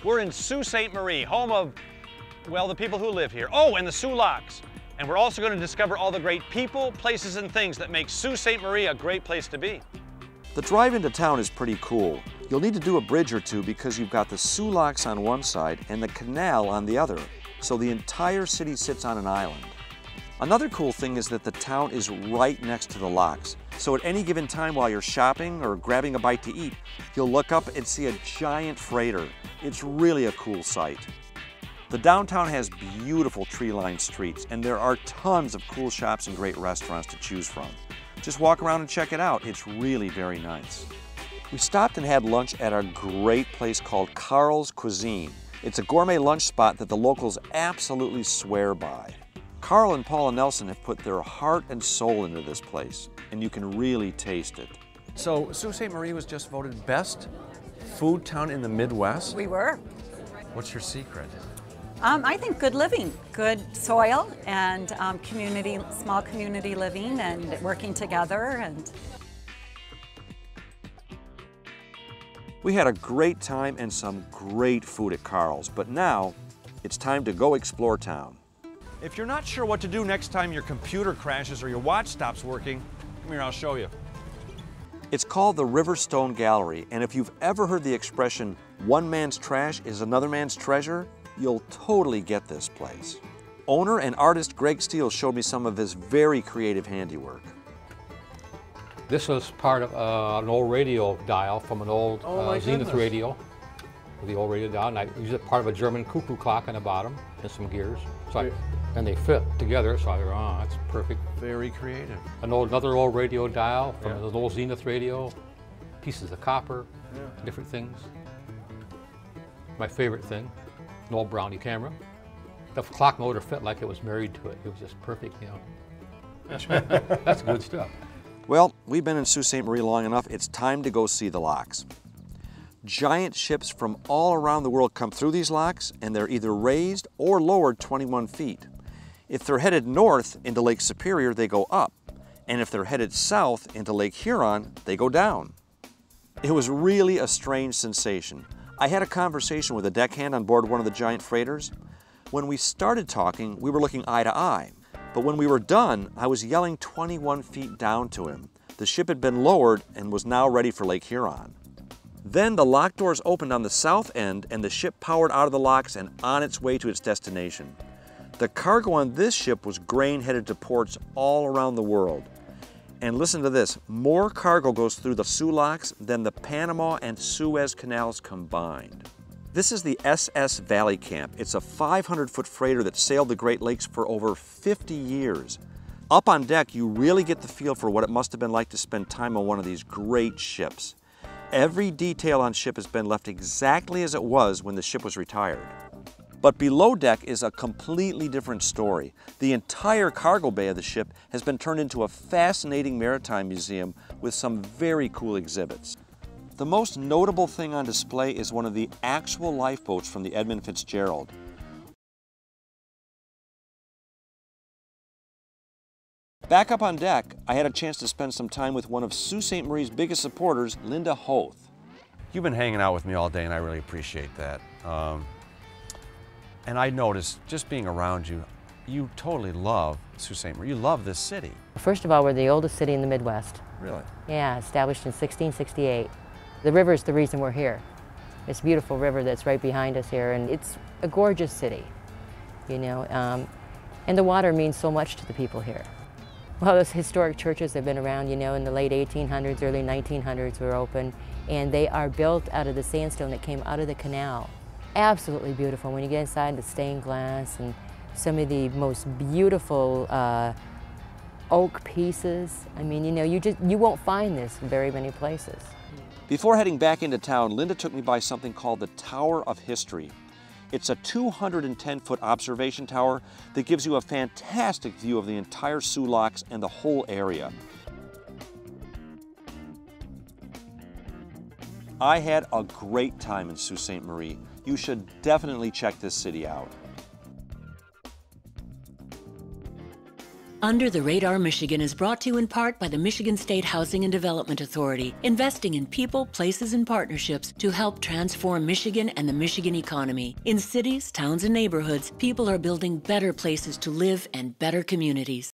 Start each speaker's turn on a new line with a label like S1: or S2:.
S1: We're in Sault Ste Marie, home of, well, the people who live here. Oh, and the Soo Locks. And we're also going to discover all the great people, places, and things that make Sault Ste Marie a great place to be.
S2: The drive into town is pretty cool. You'll need to do a bridge or two because you've got the Soo Locks on one side and the canal on the other, so the entire city sits on an island. Another cool thing is that the town is right next to the locks, so at any given time while you're shopping or grabbing a bite to eat, you'll look up and see a giant freighter. It's really a cool sight. The downtown has beautiful tree-lined streets, and there are tons of cool shops and great restaurants to choose from. Just walk around and check it out. It's really very nice. We stopped and had lunch at a great place called Carl's Cuisine. It's a gourmet lunch spot that the locals absolutely swear by. Carl and Paula Nelson have put their heart and soul into this place, and you can really taste it. So Sault Ste. Marie was just voted best food town in the Midwest?
S3: We were.
S2: What's your secret?
S3: I think good living, good soil, and small community living and working together. And
S2: we had a great time and some great food at Carl's, but now it's time to go explore town.
S1: If you're not sure what to do next time your computer crashes or your watch stops working, come here, I'll show you.
S2: It's called the Riverstone Gallery, and if you've ever heard the expression, one man's trash is another man's treasure, you'll totally get this place. Owner and artist Greg Steele showed me some of his very creative handiwork.
S4: This was part of an old radio dial from an old Zenith radio. The old radio dial, and I used it part of a German cuckoo clock on the bottom and some gears. And they fit together, so I thought, oh, that's perfect.
S2: Very creative.
S4: Another old radio dial from an old Zenith radio, pieces of copper, different things. My favorite thing, an old Brownie camera. The clock motor fit like it was married to it. It was just perfect, you know. That's good stuff.
S2: Well, we've been in Sault Ste. Marie long enough, it's time to go see the locks. Giant ships from all around the world come through these locks, and they're either raised or lowered 21 feet. If they're headed north into Lake Superior, they go up, and if they're headed south into Lake Huron, they go down. It was really a strange sensation. I had a conversation with a deckhand on board one of the giant freighters. When we started talking, we were looking eye to eye, but when we were done, I was yelling 21 feet down to him. The ship had been lowered and was now ready for Lake Huron. Then the lock doors opened on the south end and the ship powered out of the locks and on its way to its destination. The cargo on this ship was grain headed to ports all around the world. And listen to this, more cargo goes through the Soo Locks than the Panama and Suez Canals combined. This is the SS Valley Camp. It's a 500-foot freighter that sailed the Great Lakes for over 50 years. Up on deck, you really get the feel for what it must have been like to spend time on one of these great ships. Every detail on ship has been left exactly as it was when the ship was retired. But below deck is a completely different story. The entire cargo bay of the ship has been turned into a fascinating maritime museum with some very cool exhibits. The most notable thing on display is one of the actual lifeboats from the Edmund Fitzgerald. Back up on deck, I had a chance to spend some time with one of Sault Ste. Marie's biggest supporters, Linda Hoth.
S1: You've been hanging out with me all day, and I really appreciate that. And I noticed, just being around you, you totally love Sault Ste. Marie. You love this city.
S5: First of all, we're the oldest city in the Midwest.
S1: Really?
S5: Yeah, established in 1668. The river is the reason we're here. This beautiful river that's right behind us here, and it's a gorgeous city, you know, and the water means so much to the people here. Well, those historic churches have been around, you know, in the late 1800s, early 1900s were open, and they are built out of the sandstone that came out of the canal. Absolutely beautiful. When you get inside, the stained glass and some of the most beautiful oak pieces. I mean, you know, you won't find this in very many places.
S2: Before heading back into town, Linda took me by something called the Tower of History. It's a 210-foot observation tower that gives you a fantastic view of the entire Soo Locks and the whole area. I had a great time in Sault Ste. Marie. You should definitely check this city out.
S6: Under the Radar Michigan is brought to you in part by the Michigan State Housing and Development Authority, investing in people, places, and partnerships to help transform Michigan and the Michigan economy. In cities, towns, and neighborhoods, people are building better places to live and better communities.